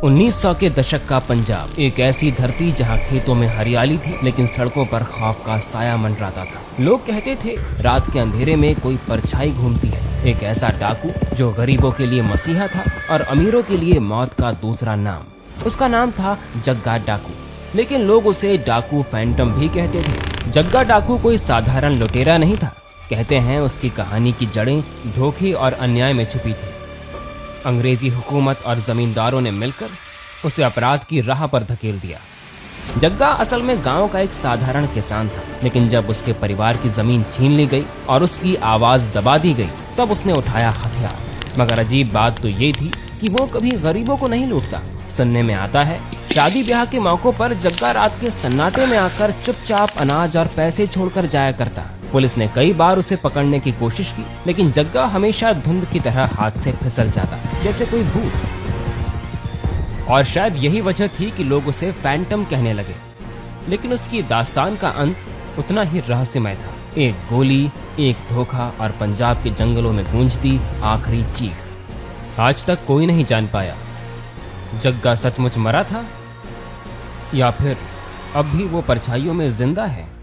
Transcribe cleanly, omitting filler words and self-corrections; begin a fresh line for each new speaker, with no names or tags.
1900 के दशक का पंजाब एक ऐसी धरती जहां खेतों में हरियाली थी लेकिन सड़कों पर खौफ का साया मंडराता था। लोग कहते थे रात के अंधेरे में कोई परछाई घूमती है। एक ऐसा डाकू जो गरीबों के लिए मसीहा था और अमीरों के लिए मौत का दूसरा नाम। उसका नाम था जग्गा डाकू, लेकिन लोग उसे डाकू फैंटम भी कहते थे। जग्गा डाकू कोई साधारण लुटेरा नहीं था। कहते हैं उसकी कहानी की जड़ें धोखे और अन्याय में छुपी थी। अंग्रेजी हुकूमत और जमींदारों ने मिलकर उसे अपराध की राह पर धकेल दिया। जग्गा असल में गांव का एक साधारण किसान था, लेकिन जब उसके परिवार की जमीन छीन ली गई और उसकी आवाज दबा दी गई, तब उसने उठाया हथियार। मगर अजीब बात तो ये थी कि वो कभी गरीबों को नहीं लूटता। सुनने में आता है शादी ब्याह के मौकों पर जग्गा रात के सन्नाटे में आकर चुपचाप अनाज और पैसे छोड़कर जाया करता। पुलिस ने कई बार उसे पकड़ने की कोशिश की, लेकिन जग्गा हमेशा धुंध की तरह हाथ से फिसल जाता, जैसे कोई भूत। और शायद यही वजह थी कि लोग उसे फैंटम कहने लगे। लेकिन उसकी दास्तान का अंत उतना ही रहस्यमय था। एक गोली, एक धोखा और पंजाब के जंगलों में गूंजती आखिरी चीख। आज तक कोई नहीं जान पाया जग्गा सचमुच मरा था या फिर अब भी वो परछाइयों में जिंदा है।